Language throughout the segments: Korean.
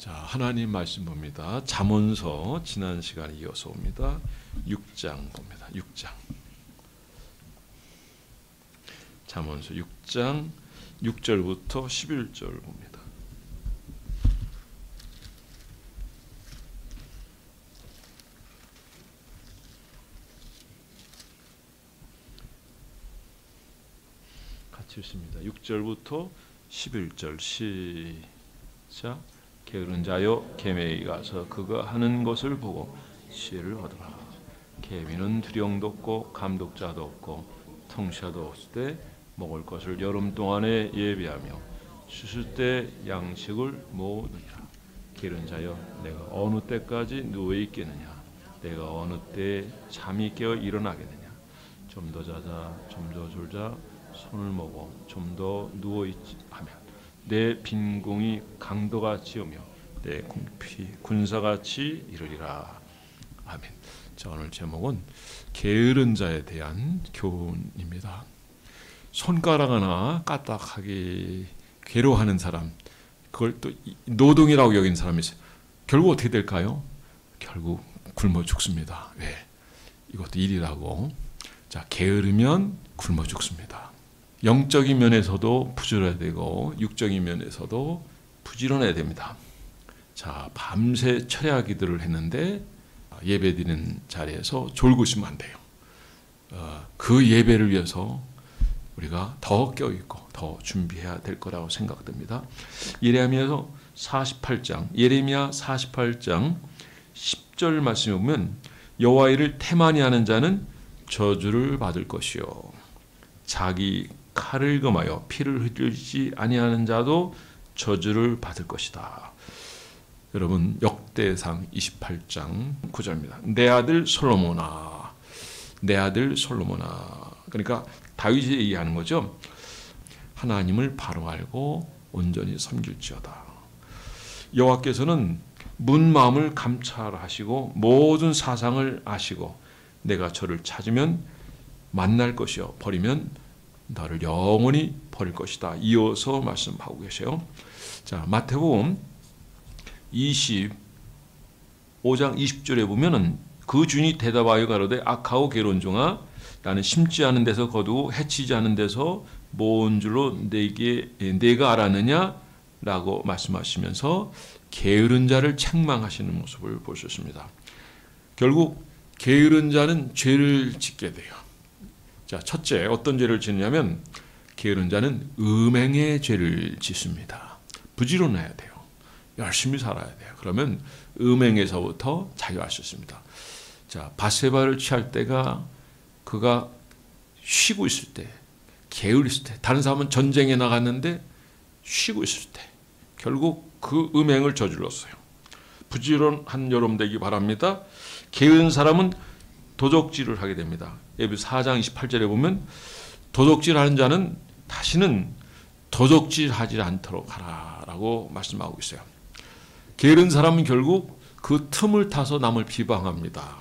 자, 하나님 말씀 봅니다. 잠언서 지난 시간에 이어서 옵니다. 6장 봅니다. 6장. 잠언서 6장 6절부터 11절 봅니다. 같이 읽습니다. 6절부터 11절 시작. 게으른 자여 계매에 가서 그가 하는 것을 보고 지혜를 얻으라. 계미는 두령도 없고 감독자도 없고 통치자도 없을 때 먹을 것을 여름 동안에 예비하며 추수 때 양식을 모으느니라. 게으른 자여 내가 어느 때까지 누워 있겠느냐? 내가 어느 때 잠이 깨어 일어나겠느냐? 좀 더 자자, 좀 더 졸자, 손을 모고 좀 더 누워 있지 하면 내 빈궁이 강도같이 오며 내 궁핍이 군사같이 이르리라. 아멘. 자, 오늘 제목은 게으른 자에 대한 교훈입니다. 손가락 하나 까딱하게 괴로워하는 사람, 그걸 또 노동이라고 여기는 사람이 있어요. 결국 어떻게 될까요? 결국 굶어 죽습니다. 왜? 이것도 일이라고. 자, 게으르면 굶어 죽습니다. 영적인 면에서도 부지런해야 되고 육적인 면에서도 부지런해야 됩니다. 자, 밤새 철야 기도를 했는데 예배드리는 자리에서 졸고 있으면 안 돼요. 그 예배를 위해서 우리가 더 깨어있고 더 준비해야 될 거라고 생각됩니다. 예레미야 48장 10절 말씀에 보면 여호와 일을 태만히 하는 자는 저주를 받을 것이요 자기 칼을 금하여 피를 흘리지 아니하는 자도 저주를 받을 것이다. 여러분, 역대상 28장 9절입니다. 내 아들 솔로몬아, 내 아들 솔로몬아. 그러니까 다윗이 얘기하는 거죠. 하나님을 바로 알고 온전히 섬길지어다. 여호와께서는 문 마음을 감찰하시고 모든 사상을 아시고 내가 저를 찾으면 만날 것이요 버리면 나를 영원히 버릴 것이다. 이어서 말씀하고 계세요. 자, 마태복음 25장 20절에 보면은 그 주인이 대답하여 가로되 악하고 게으른 종아 나는 심지 않은 데서 거두고 해치지 않은 데서 모은 줄로 내가 알았느냐라고 말씀하시면서 게으른 자를 책망하시는 모습을 보셨습니다. 결국 게으른 자는 죄를 짓게 돼요. 자, 첫째 어떤 죄를 짓냐면 게으른 자는 음행의 죄를 짓습니다. 부지런해야 돼요. 열심히 살아야 돼요. 그러면 음행에서부터 자유할 수 있습니다. 자, 밧세바를 취할 때가 그가 쉬고 있을 때, 게으르 있을 때, 다른 사람은 전쟁에 나갔는데 쉬고 있을 때 결국 그 음행을 저질렀어요. 부지런한 여러분 되기 바랍니다. 게으른 사람은 도적질을 하게 됩니다. 예배서 4장 28절에 보면 도적질하는 자는 다시는 도적질하지 않도록 하라라고 말씀하고 있어요. 게으른 사람은 결국 그 틈을 타서 남을 비방합니다.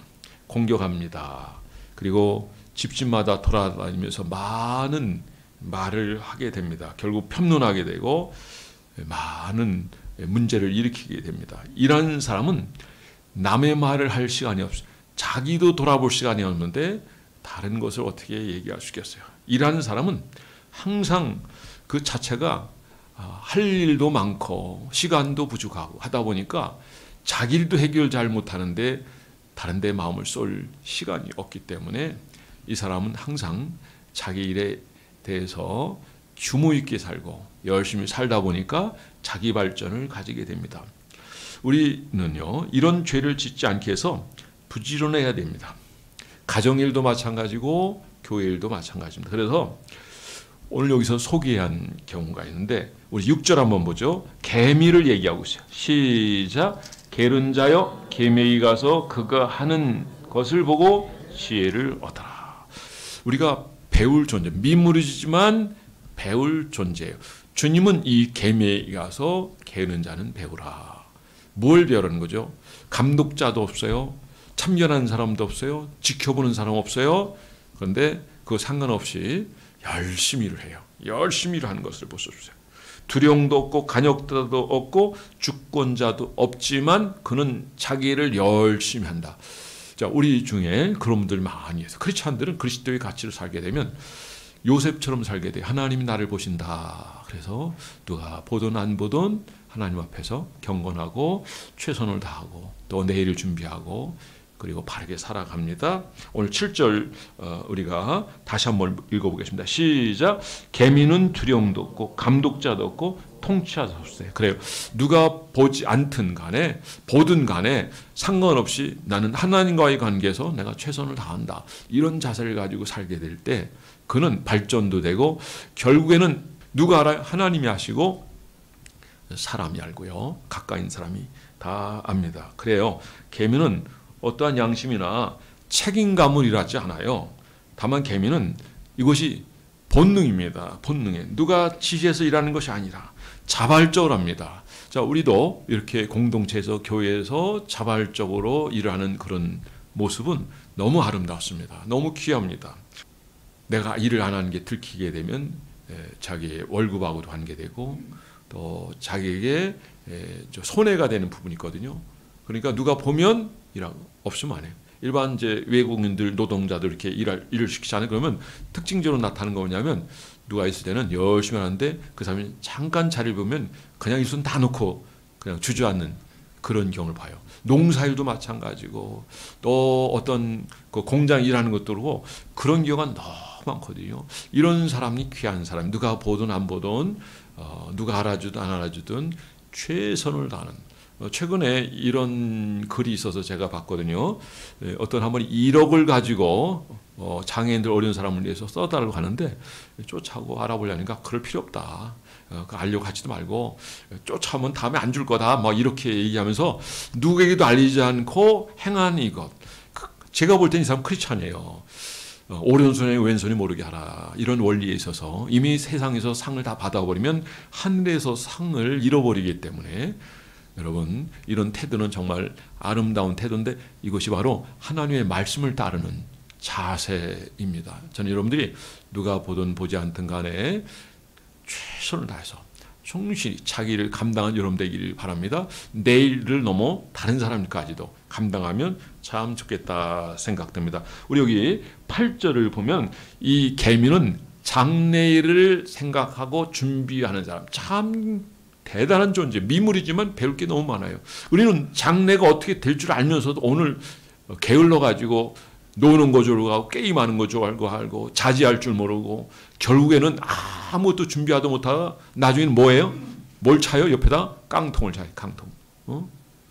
공격합니다. 그리고 집집마다 돌아다니면서 많은 말을 하게 됩니다. 결국 편론하게 되고 많은 문제를 일으키게 됩니다. 이런 사람은 남의 말을 할 시간이 없어요. 자기도 돌아볼 시간이 없는데 다른 것을 어떻게 얘기할 수 있겠어요. 이라는 사람은 항상 그 자체가 할 일도 많고 시간도 부족하고 하다 보니까 자기 일도 해결 잘 못하는데 다른 데 마음을 쏠 시간이 없기 때문에 이 사람은 항상 자기 일에 대해서 규모 있게 살고 열심히 살다 보니까 자기 발전을 가지게 됩니다. 우리는요, 이런 죄를 짓지 않게 해서 부지런해야 됩니다. 가정일도 마찬가지고 교회일도 마찬가지입니다. 그래서 오늘 여기서 소개한 경우가 있는데 우리 6절 한번 보죠. 계미를 얘기하고 있어요. 시작. 게으른 자여 계매에 가서 그가 하는 것을 보고 지혜를 얻어라. 우리가 배울 존재, 미무리지만 배울 존재예요. 주님은 이 계매에 가서 게으른 자는 배우라. 뭘 배우라는 거죠? 감독자도 없어요. 참견하는 사람도 없어요. 지켜보는 사람 없어요. 그런데 그거 상관없이 열심히 일을 해요. 열심히 일하는 것을 볼 수 없어요. 두려움도 없고 간역자도 없고 주권자도 없지만 그는 자기를 열심히 한다. 자, 우리 중에 그런 분들 많이 해서 크리스찬들은 그리스도의 가치로 살게 되면 요셉처럼 살게 돼. 하나님이 나를 보신다. 그래서 누가 보든 안 보든 하나님 앞에서 경건하고 최선을 다하고 또 내일을 준비하고 그리고 바르게 살아갑니다. 오늘 7절 우리가 다시 한번 읽어보겠습니다. 시작. 계민은 두려움도 없고 감독자도 없고 통치하사 없어요. 그래요. 누가 보지 않든 간에 보든 간에 상관없이 나는 하나님과의 관계에서 내가 최선을 다한다. 이런 자세를 가지고 살게 될 때 그는 발전도 되고 결국에는 누가 알아요? 하나님이 아시고 사람이 알고요. 가까이 있는 사람이 다 압니다. 그래요. 계민은 어떠한 양심이나 책임감을 일하지 않아요. 다만 계민은 이것이 본능입니다. 본능에 누가 지시해서 일하는 것이 아니라 자발적으로 합니다. 자, 우리도 이렇게 공동체에서 교회에서 자발적으로 일하는 그런 모습은 너무 아름답습니다. 너무 귀합니다. 내가 일을 안 하는 게 들키게 되면 자기의 월급하고도 관계되고 또 자기에게 손해가 되는 부분이 있거든요. 그러니까 누가 보면 일하고 없으면 안 해요. 일반 이제 외국인들 노동자들 이렇게 일을 시키지 않아요. 그러면 특징적으로 나타나는 거 뭐냐면 누가 있을 때는 열심히 하는데 그 사람이 잠깐 자리를 보면 그냥 일손 다 놓고 그냥 주저앉는 그런 경우를 봐요. 농사일도 마찬가지고 또 어떤 그 공장 일하는 것도 그렇고 그런 경우가 너무 많거든요. 이런 사람이 귀한 사람. 누가 보든 안 보든 누가 알아주든 안 알아주든 최선을 다하는. 최근에 이런 글이 있어서 제가 봤거든요. 어떤 한 분이 1억을 가지고 장애인들 어려운 사람을 위해서 써달라고 하는데 쫓아오고 알아보려니까 그럴 필요 없다. 알려고 하지도 말고 쫓아오면 다음에 안 줄 거다. 뭐 이렇게 얘기하면서 누구에게도 알리지 않고 행한 이것. 제가 볼 땐 이 사람 크리스찬이에요. 오른손에 왼손이 모르게 하라. 이런 원리에 있어서 이미 세상에서 상을 다 받아버리면 하늘에서 상을 잃어버리기 때문에 여러분 이런 태도는 정말 아름다운 태도인데 이것이 바로 하나님의 말씀을 따르는 자세입니다. 저는 여러분들이 누가 보든 보지 않든 간에 최선을 다해서 충실히 자기를 감당한 여러분 되기를 바랍니다. 내일을 넘어 다른 사람까지도 감당하면 참 좋겠다 생각됩니다. 우리 여기 8절을 보면 이 계민은 장래를 생각하고 준비하는 사람, 참 대단한 존재, 미물이지만 배울 게 너무 많아요. 우리는 장래가 어떻게 될 줄 알면서도 오늘 게을러가지고 노는 거 좋아하고 게임하는 거 좋아하고 자제할 줄 모르고 결국에는 아무것도 준비하도 못하다 나중에는 뭐예요? 뭘 차요? 옆에다 깡통을 차요. 깡통.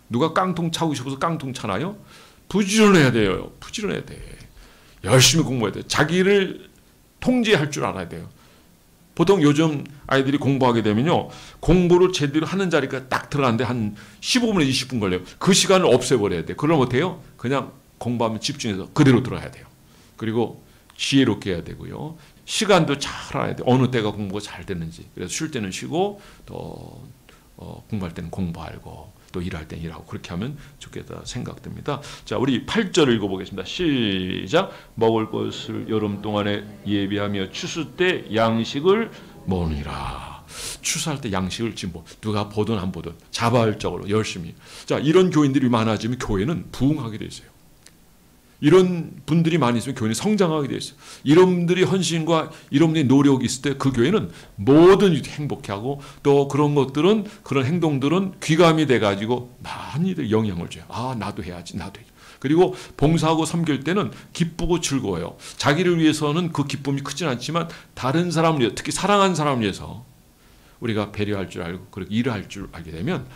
누가 깡통 차고 싶어서 깡통 차나요? 부지런해야 돼요. 부지런해야 돼. 열심히 공부해야 돼. 자기를 통제할 줄 알아야 돼요. 보통 요즘 아이들이 공부하게 되면요. 공부를 제대로 하는 자리가 딱 들어가는데 한 15분에서 20분 걸려요. 그 시간을 없애버려야 돼. 그럼 어때요? 그냥 공부하면 집중해서 그대로 들어야 돼요. 그리고 지혜롭게 해야 되고요. 시간도 잘 알아야 돼요. 어느 때가 공부가 잘 되는지. 그래서 쉴 때는 쉬고 또 공부할 때는 공부하고 또 일할 때는 일하고 그렇게 하면 좋겠다 생각됩니다. 자, 우리 8절을 읽어보겠습니다. 시작. 먹을 것을 여름 동안에 예비하며 추수 때 양식을 먹으리라. 추수할 때 양식을 지금 누가 보든 안 보든 자발적으로 열심히. 자, 이런 교인들이 많아지면 교회는 부흥하게 돼 있어요. 이런 분들이 많이 있으면 교회는 성장하게 되어 있어요. 여러분들이 헌신과 여러분들이 노력이 있을 때 그 교회는 뭐든 행복해하고 또 그런 것들은 그런 행동들은 귀감이 돼가지고 많이들 영향을 줘요. 나도 해야지 나도 해야지. 그리고 봉사하고 섬길 때는 기쁘고 즐거워요. 자기를 위해서는 그 기쁨이 크진 않지만 다른 사람을 위해서 특히 사랑하는 사람을 위해서 우리가 배려할 줄 알고 그리고 일할 줄 알게 되면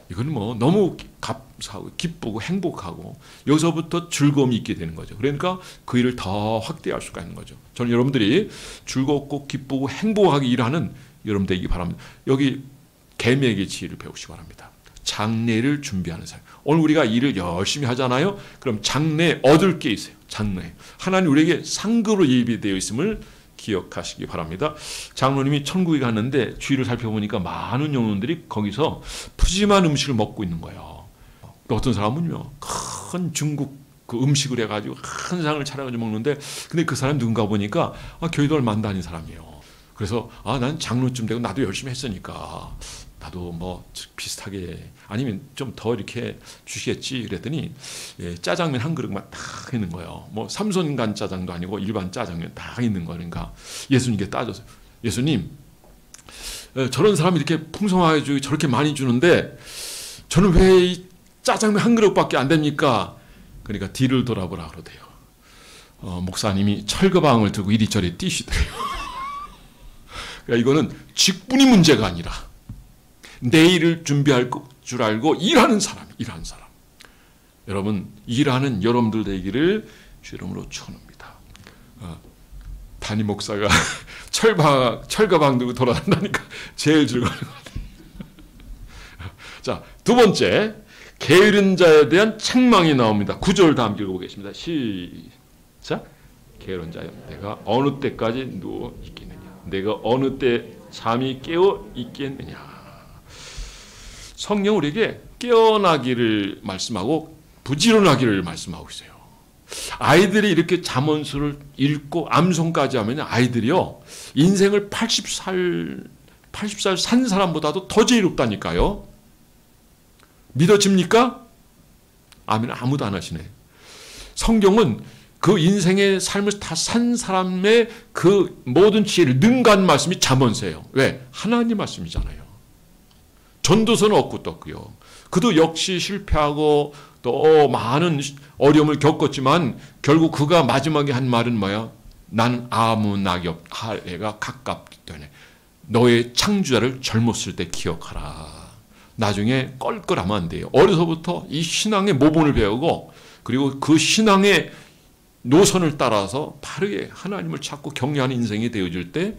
이건 너무 감사하고 기쁘고 행복하고 여기서부터 즐거움이 있게 되는 거죠. 그러니까 그 일을 더 확대할 수가 있는 거죠. 저는 여러분들이 즐겁고 기쁘고 행복하게 일하는 여러분 되기 바랍니다. 여기 계명의 지혜를 배우시기 바랍니다. 장래를 준비하는 사람. 오늘 우리가 일을 열심히 하잖아요. 그럼 장래에 얻을 게 있어요. 장래. 하나님 우리에게 상급으로 예비되어 있음을 기억하시기 바랍니다. 장로님이 천국에 갔는데 주위를 살펴보니까 많은 영혼들이 거기서 푸짐한 음식을 먹고 있는 거예요. 또 어떤 사람은요, 큰 중국 그 음식을 해가지고 큰 상을 차려가지고 먹는데, 근데 그 사람이 누군가 보니까 교회도 얼마 안 다닌 사람이에요. 그래서 난 장로쯤 되고 나도 열심히 했으니까 나도 뭐 비슷하게 아니면 좀 더 이렇게 주시겠지 그랬더니 짜장면 한 그릇만 딱 있는 거예요. 뭐 삼손간 짜장도 아니고 일반 짜장면 딱 있는 거니까 예수님께 따져서 예수님 저런 사람이 이렇게 풍성하게 주고 저렇게 많이 주는데 저는 왜 이 짜장면 한 그릇밖에 안 됩니까? 그러니까 뒤를 돌아보라 그러대요. 목사님이 철거방을 들고 이리저리 뛰시대요. 그러니까 이거는 직분이 문제가 아니라 내일을 준비할 줄 알고 일하는 사람. 여러분 일하는 여러분들 되기를 주 이름으로 축원합니다. 담임 목사가 철거방 들고 돌아간다니까 제일 즐거운 것 같아요. 자, 두 번째 게으른 자에 대한 책망이 나옵니다. 9절 다 함께 읽어보겠습니다. 시작. 게으른 자여 내가 어느 때까지 누워 있겠느냐 내가 어느 때 잠이 깨어 있겠느냐. 성경 우리에게 깨어나기를 말씀하고 부지런하기를 말씀하고 있어요. 아이들이 이렇게 잠언수를 읽고 암송까지 하면 아이들이요 인생을 80살 산 사람보다도 더 지혜롭다니까요. 믿어집니까? 아멘. 아무도 안 하시네. 성경은 그 인생의 삶을 다 산 사람의 그 모든 지혜를 능가한 말씀이 잠언서예요. 왜? 하나님 말씀이잖아요. 전도서는 없고 떴고요. 그도 역시 실패하고 또 많은 어려움을 겪었지만 결국 그가 마지막에 한 말은 뭐야? 나는 아무 낙이 없다. 애가 가깝기 때문에 너의 창조자를 젊었을 때 기억하라. 나중에 껄껄하면 안 돼요. 어려서부터 이 신앙의 모본을 배우고 그리고 그 신앙의 노선을 따라서 바르게 하나님을 찾고 경외하는 인생이 되어질 때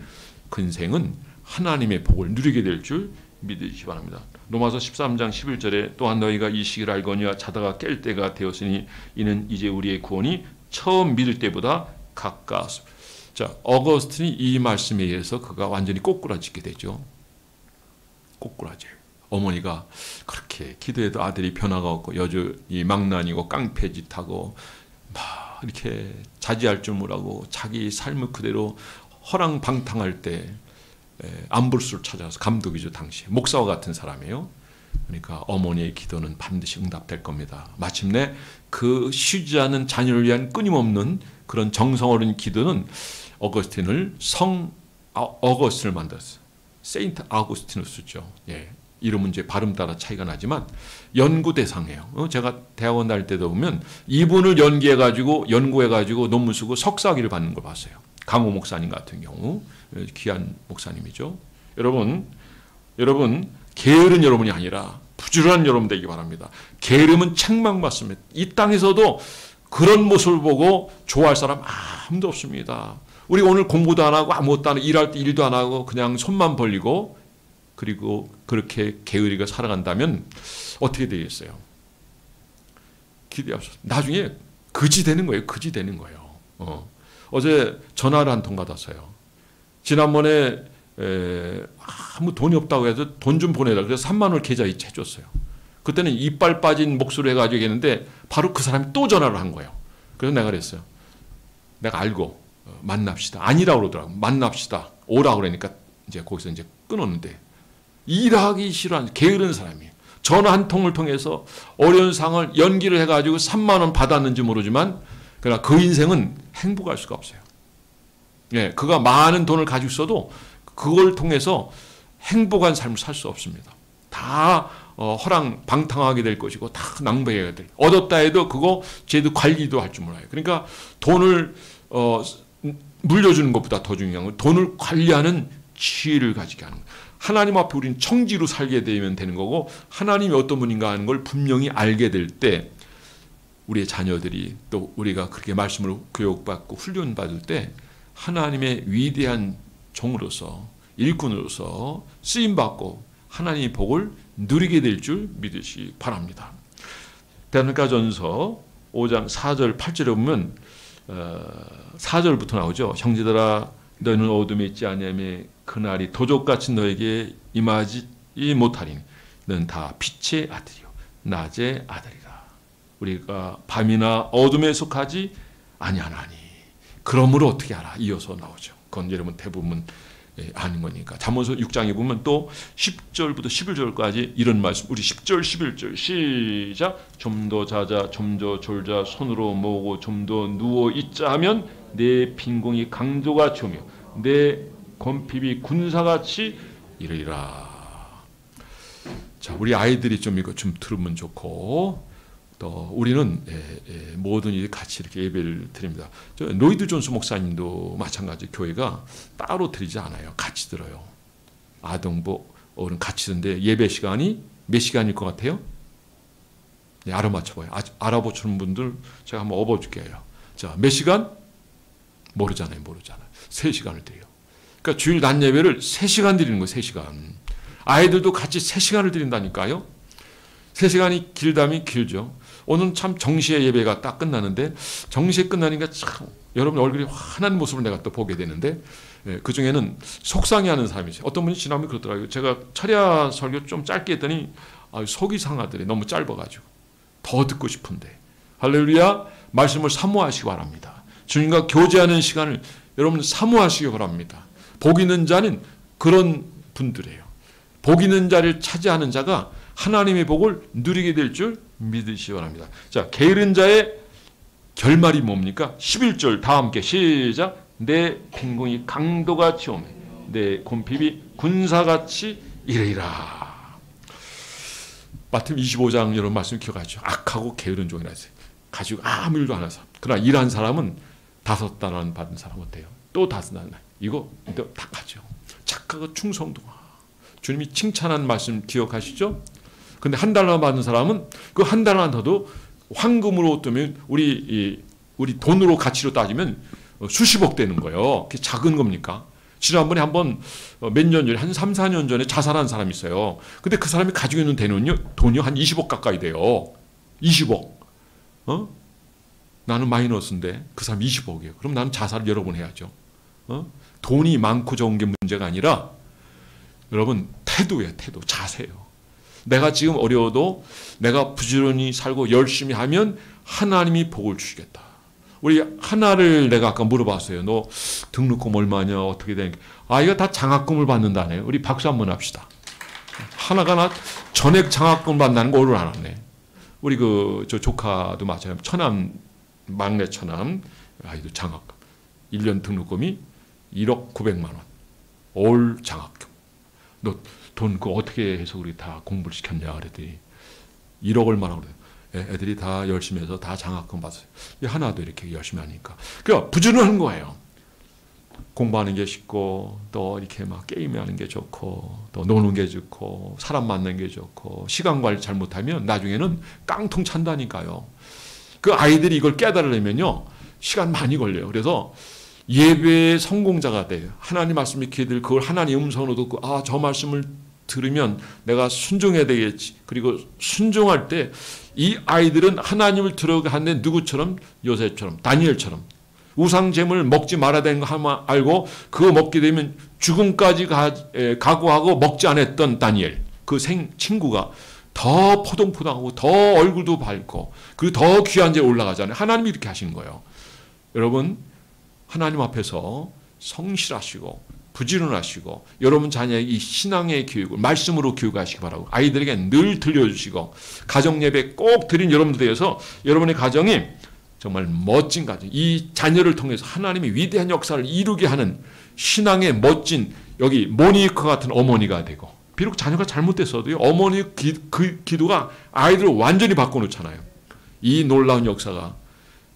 그 인생은 하나님의 복을 누리게 될 줄 믿으시기 바랍니다. 로마서 13장 11절에 또한 너희가 이 시기를 알거니와 자다가 깰 때가 되었으니 이는 이제 우리의 구원이 처음 믿을 때보다 가까웠습니다. 자, 어거스틴이 이 말씀에 의해서 그가 완전히 꼬꾸라지게 되죠. 꼬꾸라져요. 어머니가 그렇게 기도해도 아들이 변화가 없고 여전히 망난이고 깡패짓하고 막 이렇게 자지할 줄 모르고 자기 삶을 그대로 허랑방탕할 때 안불수를 찾아서 감독이죠. 당시에 목사와 같은 사람이에요. 그러니까 어머니의 기도는 반드시 응답될 겁니다. 마침내 그 쉬지 않은 자녀를 위한 끊임없는 그런 정성 어린 기도는 어거스틴을 어거스틴을 만들었어요. 세인트 아구스티누스죠. 예. 이름은 이제 발음 따라 차이가 나지만 연구 대상이에요. 제가 대학원 다닐 때도 보면 이분을 연구해가지고 논문 쓰고 석사학위를 받는 걸 봤어요. 강호 목사님 같은 경우 귀한 목사님이죠. 여러분 게으른 여러분이 아니라 부지런한 여러분 되기 바랍니다. 게으름은 책망받습니다. 이 땅에서도 그런 모습을 보고 좋아할 사람 아무도 없습니다. 우리 오늘 공부도 안 하고 아무것도 안 하고 일할 때 일도 안 하고 그냥 손만 벌리고 그리고 그렇게 게으르게 살아간다면 어떻게 되겠어요? 기대하셔서 나중에 거지 되는 거예요. 거지 되는 거예요. 어제 전화를 한 통 받았어요. 지난번에 아무 돈이 없다고 해서 돈 좀 보내라. 그래서 3만 원 계좌 이체해줬어요. 그때는 이빨 빠진 목소리 해가지고 했는데 바로 그 사람이 또 전화를 한 거예요. 그래서 내가 그랬어요. 내가 알고 만납시다. 아니라고 그러더라고. 만납시다. 오라고 그러니까 이제 거기서 이제 끊었는데 일하기 싫어하는 게으른 사람이에요. 전화 한 통을 통해서 어려운 상황을 연기를 해가지고 3만 원 받았는지 모르지만 그러나 그 인생은 행복할 수가 없어요. 예, 그가 많은 돈을 가지고 있어도 그걸 통해서 행복한 삶을 살 수 없습니다. 다 허랑방탕하게 될 것이고 다 낭비해야 될. 얻었다 해도 그거 제대로 관리도 할 줄 몰라요. 그러니까 돈을 물려주는 것보다 더 중요한 건 돈을 관리하는 지혜를 가지게 하는 거예요. 하나님 앞에 우리는 청지로 살게 되면 되는 거고 하나님이 어떤 분인가 하는 걸 분명히 알게 될 때 우리의 자녀들이 또 우리가 그렇게 말씀으로 교육받고 훈련받을 때 하나님의 위대한 종으로서 일꾼으로서 쓰임받고 하나님의 복을 누리게 될 줄 믿으시기 바랍니다. 데살로니가전서 5장 4절 8절에 보면 4절부터 나오죠. 형제들아 너희는 어둠에 있지 아니하며 그날이 도적같이 너에게 임하지 못하리니 너는 다 빛의 아들이요 낮의 아들이라. 우리가 밤이나 어둠에 속하지 아니하나니 그러므로 어떻게 알아? 이어서 나오죠. 그건 여러분 대부분 아는 거니까. 잠언서 6장에 보면 또 10절부터 11절까지 이런 말씀. 우리 10절 11절 시작. 좀 더 자자 좀 더 졸자 손으로 모으고 좀 더 누워 있자 하면 내 빈공이 강도가 치우며 내 권핍이 군사같이 이르리라. 자, 우리 아이들이 좀 이거 좀 들으면 좋고, 또 우리는 모든 일이 같이 이렇게 예배를 드립니다. 저 로이드 존스 목사님도 마찬가지. 교회가 따로 드리지 않아요. 같이 들어요. 아동부 어른 같이 듣는데 예배 시간이 몇 시간일 것 같아요? 네, 알아맞혀봐요. 알아보시는 분들 제가 한번 업어줄게요. 자, 몇 시간? 모르잖아요. 3시간을 드려요. 그러니까 주일 낮 예배를 3시간 드리는 거예요. 3시간. 아이들도 같이 3시간을 드린다니까요. 3시간이 길다면 길죠. 오늘 참 정시의 예배가 딱 끝나는데, 정시에 끝나니까 참 여러분 얼굴이 환한 모습을 내가 또 보게 되는데, 그 중에는 속상해하는 사람이 있어요. 어떤 분이 지나면 그러더라고요. 제가 철야 설교 좀 짧게 했더니 속이 상하더래. 너무 짧아가지고. 더 듣고 싶은데. 할렐루야. 말씀을 사모하시기 바랍니다. 주님과 교제하는 시간을 여러분 사모하시기 바랍니다. 복 있는 자는 그런 분들이에요. 복 있는 자를 차지하는 자가 하나님의 복을 누리게 될 줄 믿으시기 바랍니다. 자, 게으른 자의 결말이 뭡니까? 11절 다 함께 시작. 내 빈공이 강도같이 오매 내 곤핍이 군사같이 이르리라. 마태복음 25장 여러분 말씀 기억하죠? 악하고 게으른 종이라 했어요. 가지고 아무 일도 안 해서. 그러나 일한 사람은 5달러 받은 사람 어때요? 또 5달러. 이거 다 가죠. 착하고 충성도가. 주님이 칭찬한 말씀 기억하시죠? 근데 1달러 받은 사람은 그 1달러도 황금으로 뜨면 우리 돈으로 가치로 따지면 수십억 되는 거예요. 그게 작은 겁니까? 지난번에 한번 몇 년 전에 한 3, 4년 전에 자살한 사람이 있어요. 근데 그 사람이 가지고 있는 돈이 한 20억 가까이 돼요. 20억. 나는 마이너스인데 그 사람 20억이에요. 그럼 나는 자살을 여러 번 해야죠. 돈이 많고 적은 게 문제가 아니라 여러분 태도예요. 태도. 자세요. 내가 지금 어려워도 내가 부지런히 살고 열심히 하면 하나님이 복을 주시겠다. 우리 하나를 내가 아까 물어봤어요. 너 등록금 얼마냐? 어떻게 되냐? 이거 다 장학금을 받는다네요. 우리 박수 한번 합시다. 하나가 나 전액 장학금 받는다는 거 오늘 알았네. 우리 저 조카도 마찬가지예요. 처남, 막내 처남, 아이도 장학금. 1년 등록금이 1억 900만 원. 올 장학금. 너 돈 그거 어떻게 해서 우리 다 공부를 시켰냐 그랬더니 1억 얼마나 그래요. 애들이 다 열심히 해서 다 장학금 받았어요. 하나도 이렇게 열심히 하니까. 그러니까 부지런한 거예요. 공부하는 게 쉽고 또 이렇게 막 게임하는 게 좋고 또 노는 게 좋고 사람 만나는 게 좋고 시간 관리 잘못하면 나중에는 깡통 찬다니까요. 그 아이들이 이걸 깨달으려면요 시간 많이 걸려요. 그래서 예배의 성공자가 돼요. 하나님 말씀이 기들 그걸 하나님 음성으로 듣고 저 말씀을 들으면 내가 순종해야 되겠지. 그리고 순종할 때 이 아이들은 하나님을 들어가게 하는데 누구처럼? 요셉처럼 다니엘처럼 우상 제물을 먹지 말아야 되는 거 알고 그거 먹게 되면 죽음까지 각오하고 먹지 않았던 다니엘 그 친구가 더 포동포동하고 더 얼굴도 밝고 그리고 더 귀한 데 올라가잖아요. 하나님이 이렇게 하시는 거예요. 여러분 하나님 앞에서 성실하시고 부지런하시고 여러분 자녀의 이 신앙의 교육을 말씀으로 교육하시기 바라고 아이들에게 늘 들려주시고 가정예배 꼭 드린 여러분들 대해서 여러분의 가정이 정말 멋진 가정 이 자녀를 통해서 하나님의 위대한 역사를 이루게 하는 신앙의 멋진 여기 모니카 같은 어머니가 되고 비록 자녀가 잘못됐어도요 어머니의 기도가 아이들을 완전히 바꿔놓잖아요. 이 놀라운 역사가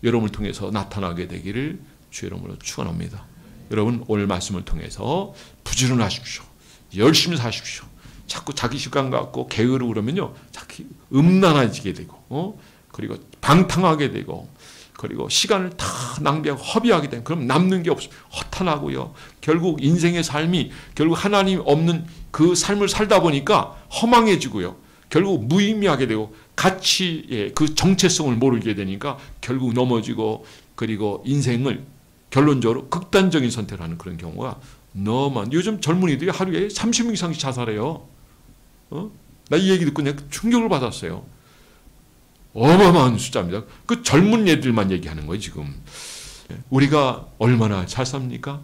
여러분을 통해서 나타나게 되기를 주의 이름으로 축원합니다. 여러분 오늘 말씀을 통해서 부지런하십시오. 열심히 사십시오. 자꾸 자기 시간 갖고 게으르고 그러면요. 자기 음란해지게 되고 그리고 방탕하게 되고 그리고 시간을 다 낭비하고 허비하게 되면 그럼 남는 게 없어요. 허탄하고요. 결국 인생의 삶이 결국 하나님 없는 그 삶을 살다 보니까 허망해지고요. 결국 무의미하게 되고 가치의 그 정체성을 모르게 되니까 결국 넘어지고 그리고 인생을 결론적으로 극단적인 선택을 하는 그런 경우가 너무 많아요. 요즘 젊은이들이 하루에 30명 이상씩 자살해요. 나 이 얘기 듣고 그냥 충격을 받았어요. 어마어마한 숫자입니다. 그 젊은 애들만 얘기하는 거예요, 지금. 우리가 얼마나 잘 삽니까?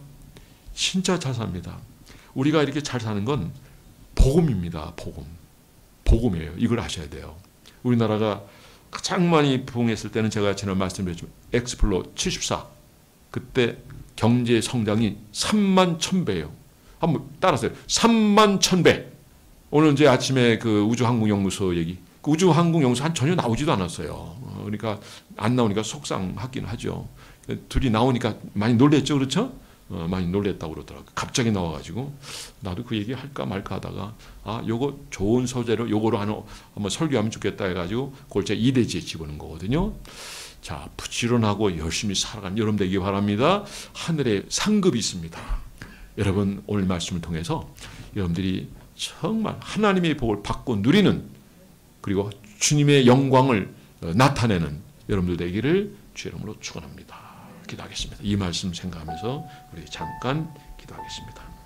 진짜 잘 삽니다. 우리가 이렇게 잘 사는 건 복음입니다. 복음. 복음이에요. 이걸 아셔야 돼요. 우리나라가 가장 많이 부흥했을 때는 제가 지난 말씀드렸지만 엑스플로 74. 그때 경제 성장이 3만 1000배예요. 한번 따라서요. 3만 1000배. 오늘 이제 아침에 그 우주항공연구소 얘기. 그 우주항공연구소 전혀 나오지도 않았어요. 그러니까 안 나오니까 속상하긴 하죠. 둘이 나오니까 많이 놀랬죠, 그렇죠? 많이 놀랬다고 그러더라고요. 갑자기 나와가지고 나도 그 얘기 할까 말까 하다가 요거 좋은 소재로 요거로 한번 설교하면 좋겠다 해가지고 그걸 제가 이대지에 집어넣은 거거든요. 자, 부지런하고 열심히 살아가는 여러분 되기 바랍니다. 하늘에 상급이 있습니다. 여러분 오늘 말씀을 통해서 여러분들이 정말 하나님의 복을 받고 누리는 그리고 주님의 영광을 나타내는 여러분들 되기를 주의 이름으로 축원합니다. 기도하겠습니다. 이 말씀 생각하면서 우리 잠깐 기도하겠습니다.